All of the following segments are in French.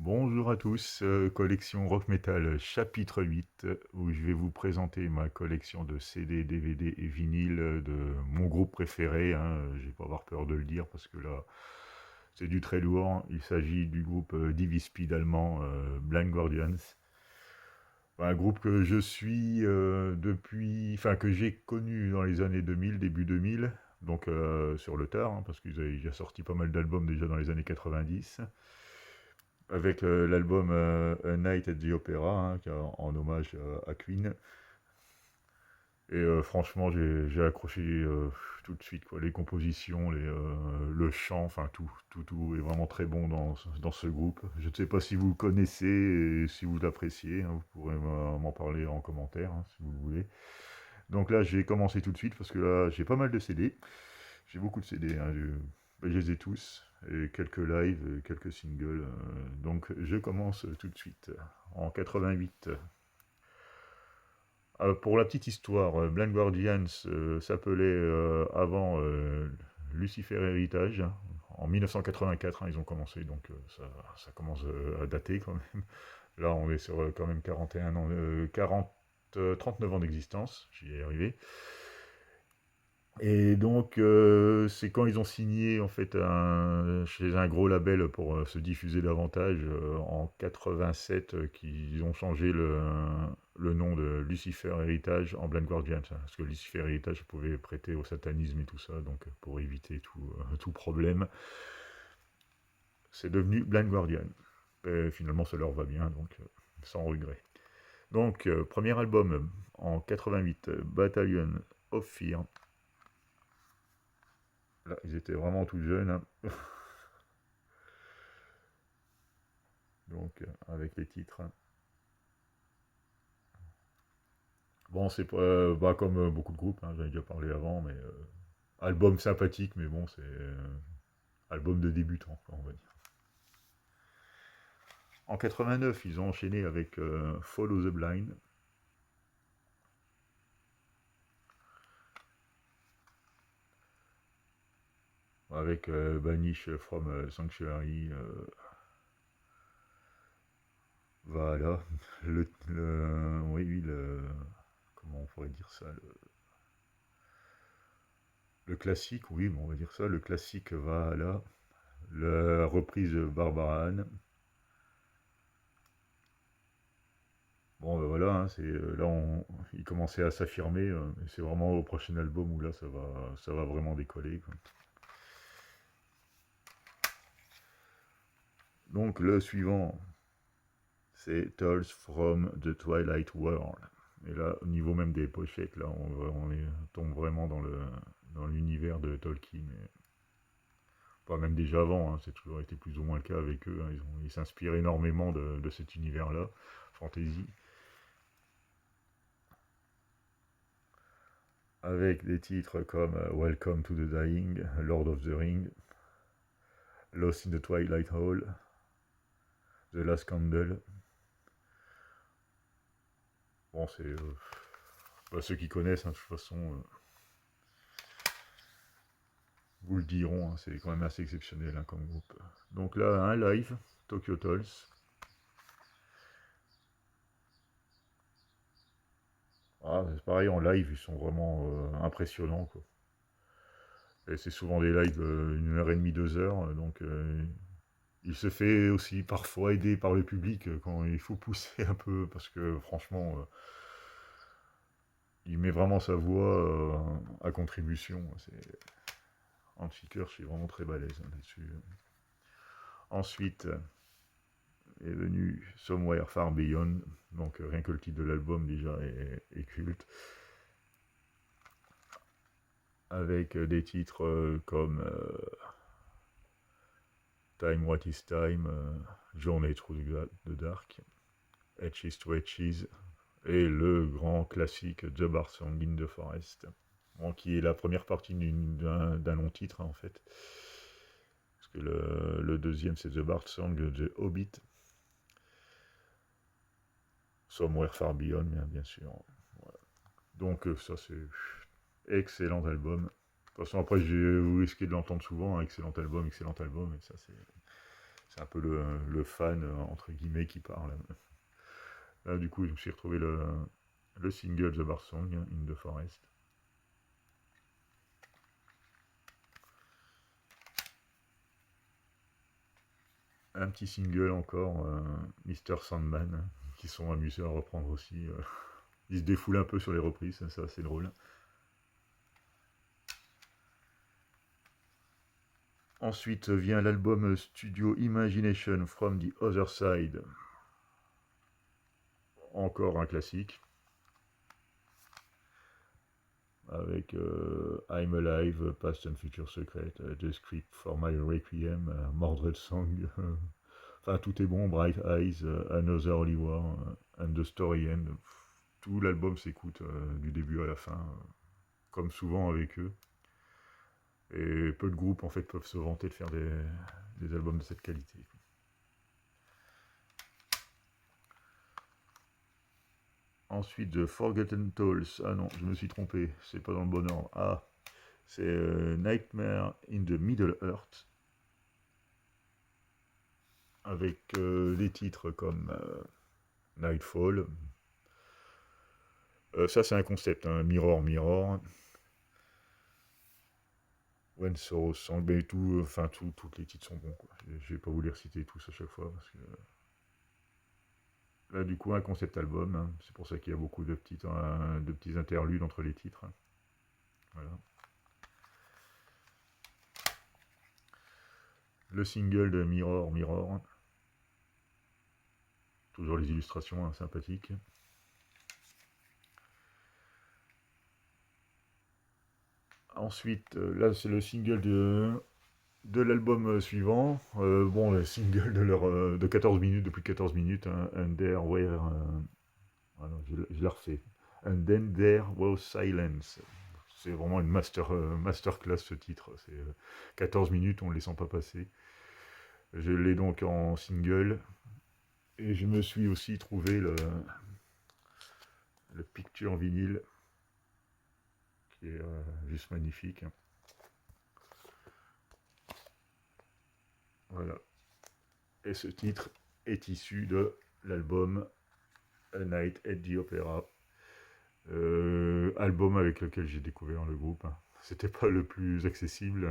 Bonjour à tous, collection Rock Metal chapitre 8, où je vais vous présenter ma collection de CD, DVD et vinyles de mon groupe préféré, hein, je vais pas avoir peur de le dire parce que là c'est du très lourd. Il s'agit du groupe Divi Speed allemand, Blind Guardians. Un groupe que je suis enfin que j'ai connu dans les années 2000, début 2000, donc sur le tard, hein, parce qu'ils avaient déjà sorti pas mal d'albums déjà dans les années 90 avec l'album A Night at the Opera, hein, en hommage à Queen. Et franchement, j'ai accroché tout de suite, quoi. Les compositions, le chant, enfin tout est vraiment très bon dans ce groupe. Je ne sais pas si vous le connaissez et si vous l'appréciez, hein, vous pourrez m'en parler en commentaire, hein, si vous le voulez. Donc là, j'ai commencé tout de suite parce que là, j'ai pas mal de CD. J'ai beaucoup de CD, hein, je les ai tous, et quelques lives, et quelques singles. Donc je commence tout de suite, en 88. Pour la petite histoire, Blind Guardians s'appelait avant Lucifer Héritage. En 1984, hein, ils ont commencé, donc ça commence à dater quand même. Là, on est sur quand même 41 ans, 39 ans d'existence, j'y ai arrivé. Et donc, c'est quand ils ont signé en fait chez un gros label pour se diffuser davantage en 87 qu'ils ont changé le nom de Lucifer Heritage en Blind Guardian. Parce que Lucifer Heritage pouvait prêter au satanisme et tout ça, donc pour éviter tout problème, c'est devenu Blind Guardian. Et finalement, ça leur va bien, donc sans regret. Donc, premier album en 88, Battalion of Fear. Là, ils étaient vraiment tout jeunes, hein. Donc, avec les titres, hein. Bon, c'est pas comme beaucoup de groupes, hein, j'en ai déjà parlé avant, mais album sympathique, mais bon, c'est album de débutant, on va dire. En 89, ils ont enchaîné avec Follow the Blind. Avec Banish from Sanctuary. Voilà. Oui, comment on pourrait dire ça, le classique, oui, bon, on va dire ça. Le classique va là. La reprise de Barbara Ann. Bon, ben voilà, hein, là, il commençait à s'affirmer. Et c'est vraiment au prochain album où là, ça va vraiment décoller, quoi. Donc, le suivant, c'est Tales from the Twilight World. Et là, au niveau même des pochettes, là, on tombe vraiment dans l'univers de Tolkien. Pas même déjà avant, hein, c'est toujours été plus ou moins le cas avec eux, hein. Ils s'inspirent énormément de cet univers-là, fantasy. Avec des titres comme Welcome to the Dying, Lord of the Ring, Lost in the Twilight Hall, The Last Candle. Bon, c'est ceux qui connaissent, hein, de toute façon, vous le diront, hein, c'est quand même assez exceptionnel, hein, comme groupe. Donc là, un live, Tokyo Tolls. Ah, c'est pareil, en live, ils sont vraiment impressionnants, quoi. Et c'est souvent des lives 1 heure et demie, 2 heures, donc il se fait aussi parfois aider par le public quand il faut pousser un peu, parce que franchement, il met vraiment sa voix à contribution. Hans Ficker, je suis vraiment très balèze, hein, là-dessus. Ensuite est venu Somewhere Far Beyond, donc rien que le titre de l'album déjà est culte, avec des titres comme Time What Is Time, Journey Through the Dark, Edges to Edges, et le grand classique The Bard Song in the Forest, bon, qui est la première partie d'un long titre, hein, en fait. Parce que le deuxième, c'est The Bard Song The Hobbit, Somewhere Far Beyond, bien sûr. Voilà. Donc ça, c'est excellent album. De toute façon, après, vous risquez de l'entendre souvent, hein, excellent album, et ça, C'est un peu le fan, entre guillemets, qui parle. Là, du coup, je me suis retrouvé le single The Bar Song, In the Forest. Un petit single encore, Mr. Sandman, qui sont amusés à reprendre aussi. Ils se défoulent un peu sur les reprises, ça c'est assez drôle. Ensuite vient l'album studio Imagination from the Other Side. Encore un classique. Avec I'm Alive, Past and Future Secret, The Script for My Requiem, Mordred Song. Enfin, tout est bon. Bright Eyes, Another Holy War, and the Story End. Tout l'album s'écoute du début à la fin, comme souvent avec eux. Et peu de groupes en fait peuvent se vanter de faire des albums de cette qualité. Ensuite, The Forgotten Tales. Ah non, je me suis trompé, c'est pas dans le bon ordre. Ah, c'est Nightmare in the Middle Earth. Avec des titres comme Nightfall. Ça, c'est un concept, hein. Mirror, Mirror. When Sorrow Song, mais tout, enfin, tous les titres sont bons, quoi. Je vais pas vous les reciter tous à chaque fois, parce que là, du coup, un concept album, hein. C'est pour ça qu'il y a beaucoup de petits interludes entre les titres, hein. Voilà. Le single de Mirror, Mirror. Toujours les illustrations, hein, sympathiques. Ensuite, là, c'est le single de l'album suivant. Bon, le single de 14 minutes, de plus de 14 minutes, hein, And There Were... alors, je la refais. And Then There Was Silence. C'est vraiment une masterclass ce titre. C'est 14 minutes, on ne les sent pas passer. Je l'ai donc en single. Et je me suis aussi trouvé le picture vinyle, qui est juste magnifique. Voilà. Et ce titre est issu de l'album A Night at the Opera. Album avec lequel j'ai découvert le groupe. C'était pas le plus accessible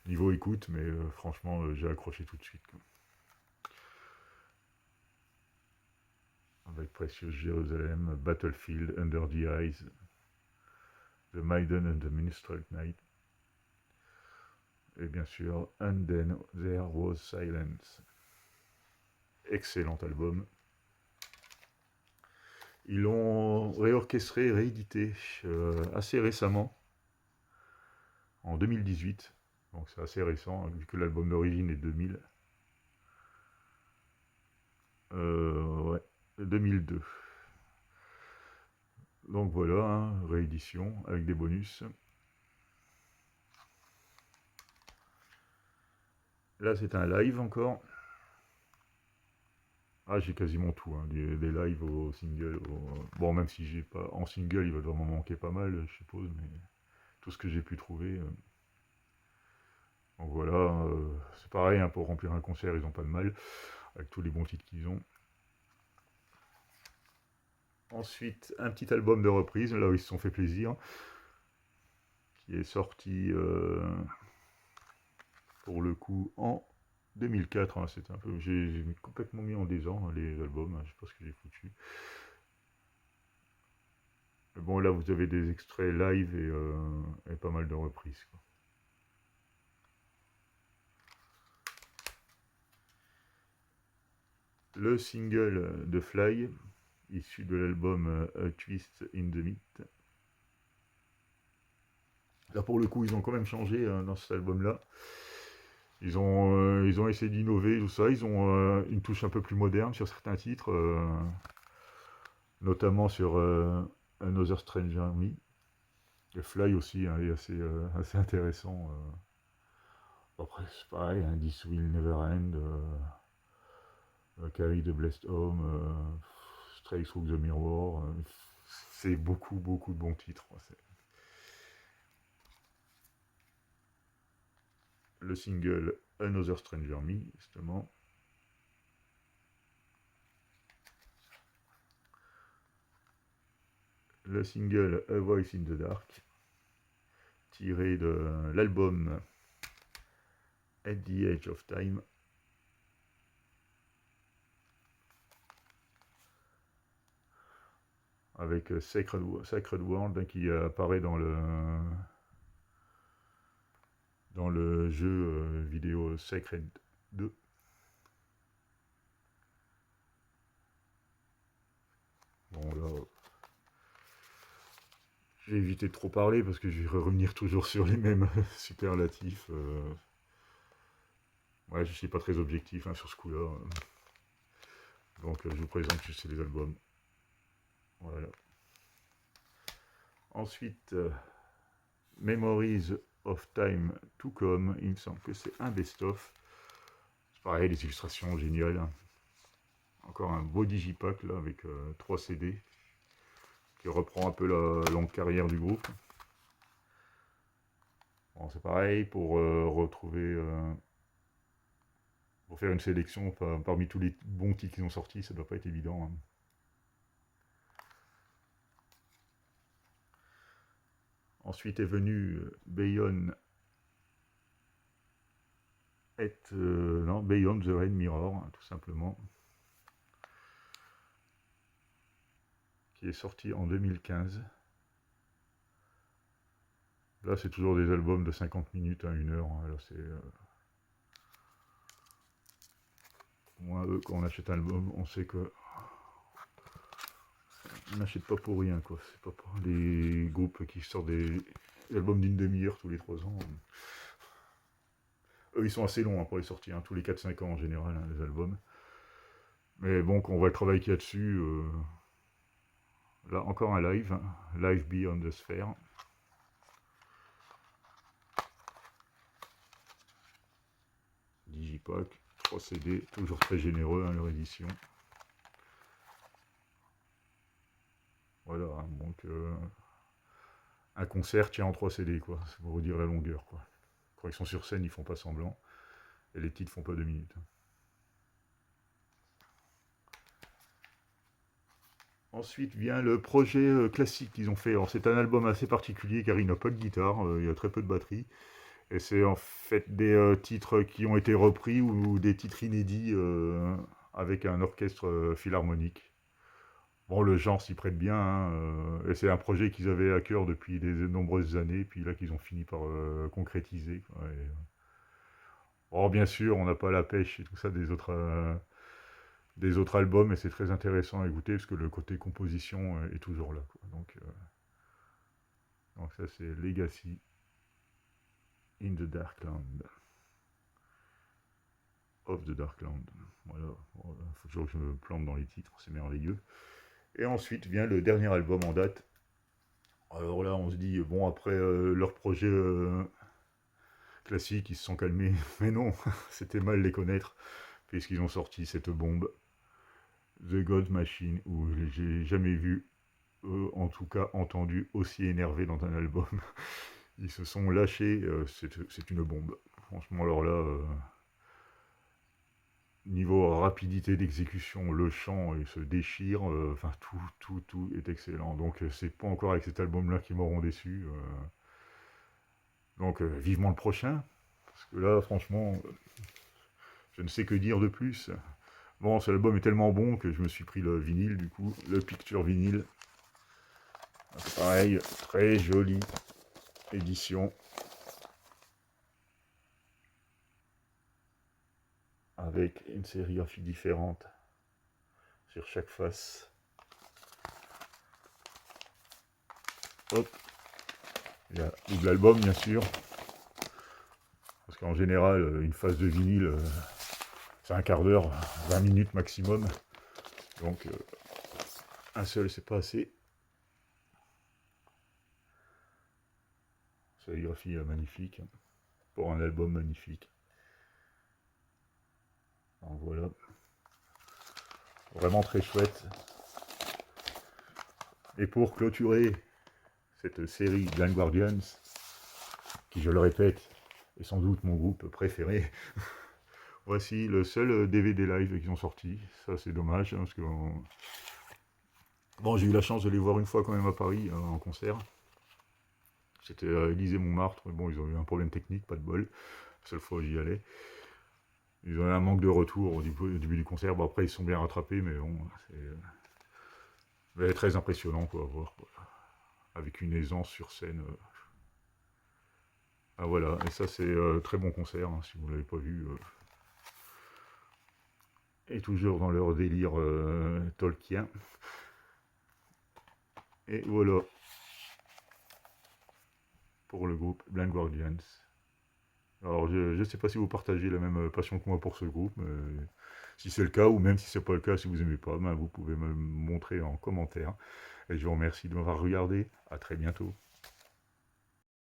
niveau écoute, mais franchement, j'ai accroché tout de suite, quoi. Avec Precious Jerusalem, Battlefield, Under the Eyes, The Maiden and the Minstrel Night. Et bien sûr, And Then There Was Silence. Excellent album. Ils l'ont réorchestré, réédité assez récemment, en 2018. Donc c'est assez récent, vu que l'album d'origine est 2000. Ouais, 2002. Donc voilà, hein, réédition avec des bonus. Là c'est un live encore. Ah, j'ai quasiment tout, hein, des lives au single. Bon, même si j'ai pas. En single, il va devoir m'en manquer pas mal, je suppose, mais tout ce que j'ai pu trouver. Donc voilà, c'est pareil, hein, pour remplir un concert, ils ont pas de mal, avec tous les bons titres qu'ils ont. Ensuite, un petit album de reprise, là où ils se sont fait plaisir, qui est sorti pour le coup en 2004. Hein, c'était un peu, j'ai complètement mis en désordre, hein, les albums, hein, je sais pas ce que j'ai foutu. Mais bon, là vous avez des extraits live et pas mal de reprises, quoi. Le single de Fly, issu de l'album A Twist in the Meat. Là pour le coup ils ont quand même changé dans cet album-là. Ils ont essayé d'innover, tout ça. Ils ont une touche un peu plus moderne sur certains titres, notamment sur Another Stranger Me. Le Fly aussi, hein, est assez intéressant. Après, c'est pareil, hein, This Will Never End, Carry the Blessed Home, Stray Through the Mirror. C'est beaucoup, beaucoup de bons titres. le single Another Stranger Me, justement. Le single A Voice in the Dark, tiré de l'album At the Edge of Time. Avec Sacred World qui apparaît dans le jeu vidéo Sacred 2. Bon là, j'ai évité de trop parler parce que je vais revenir toujours sur les mêmes superlatifs. Ouais, je ne suis pas très objectif sur ce coup-là. Donc je vous présente juste les albums. Voilà. Ensuite, Memories of Time to Come. Il me semble que c'est un best-of. C'est pareil, les illustrations géniales. Encore un beau digipack là avec 3 CD qui reprend un peu la longue carrière du groupe. Bon, c'est pareil pour retrouver, pour faire une sélection parmi tous les bons titres qu'ils ont sortis, ça doit pas être évident. Ensuite est venu Beyond the Red Mirror, tout simplement, qui est sorti en 2015. Là, c'est toujours des albums de 50 minutes à 1 heure. Alors, c'est moi, quand on achète un album, on sait que on n'achète pas pour rien, quoi. C'est pas pour les groupes qui sortent des albums d'une demi-heure tous les 3 ans. Eux, ils sont assez longs pour les sortir, tous les 4-5 ans en général, les albums. Mais bon, quand on voit le travail qu'il y a dessus, là, encore un live, Live Beyond the Sphere. Digipack, 3 CD, toujours très généreux, leur édition. Voilà, donc un concert tient en 3 CD, quoi. C'est pour vous dire la longueur, quoi. Quand ils sont sur scène, ils font pas semblant. Et les titres font pas 2 minutes. Ensuite vient le projet classique qu'ils ont fait. Alors c'est un album assez particulier car il n'a pas de guitare, il y a très peu de batterie. Et c'est en fait des titres qui ont été repris ou des titres inédits avec un orchestre philharmonique. Bon, le genre s'y prête bien, et c'est un projet qu'ils avaient à cœur depuis de nombreuses années, puis là qu'ils ont fini par concrétiser, quoi. Or, bien sûr, on n'a pas la pêche et tout ça des autres albums, et c'est très intéressant à écouter parce que le côté composition est toujours là, quoi. Donc ça, c'est Legacy in the Darkland. Of the Darkland. Voilà, il faut toujours que je me plante dans les titres, c'est merveilleux. Et ensuite vient le dernier album en date. Alors là, on se dit, bon, après leur projet classique, ils se sont calmés. Mais non, c'était mal les connaître, puisqu'ils ont sorti cette bombe, The God Machine, où j'ai jamais vu, en tout cas entendu, aussi énervé dans un album. Ils se sont lâchés, c'est une bombe. Franchement, alors là, niveau rapidité d'exécution, le chant il se déchire, enfin tout est excellent. Donc c'est pas encore avec cet album-là qu'ils m'auront déçu. Donc vivement le prochain, parce que là, franchement, je ne sais que dire de plus. Bon, cet album est tellement bon que je me suis pris le vinyle, du coup, le Picture vinyle. Pareil, très jolie édition. Avec une sérigraphie différente sur chaque face. Hop. Il y a double album, bien sûr. Parce qu'en général, une face de vinyle, c'est un quart d'heure, 20 minutes maximum. Donc, un seul, c'est pas assez. Sérigraphie magnifique. Pour un album magnifique. Donc voilà. Vraiment très chouette. Et pour clôturer cette série Blind Guardians, qui, je le répète, et sans doute mon groupe préféré. Voici le seul DVD live qu'ils ont sorti. Ça, c'est dommage, hein, parce que bon, j'ai eu la chance de les voir une fois quand même à Paris, en concert. C'était à Élysée-Montmartre, mais bon, ils ont eu un problème technique, pas de bol. La seule fois où j'y allais. Ils ont eu un manque de retour au début du concert. Bon, après, ils se sont bien rattrapés, mais bon, c'est très impressionnant, quoi, à voir, quoi. Avec une aisance sur scène. Ah voilà, et ça c'est très bon concert, hein, si vous ne l'avez pas vu. Et toujours dans leur délire Tolkien. Et voilà, pour le groupe Blind Guardians. Alors je ne sais pas si vous partagez la même passion que moi pour ce groupe, mais si c'est le cas, ou même si c'est pas le cas, si vous aimez pas, ben, vous pouvez me montrer en commentaire. Et je vous remercie de m'avoir regardé. À très bientôt.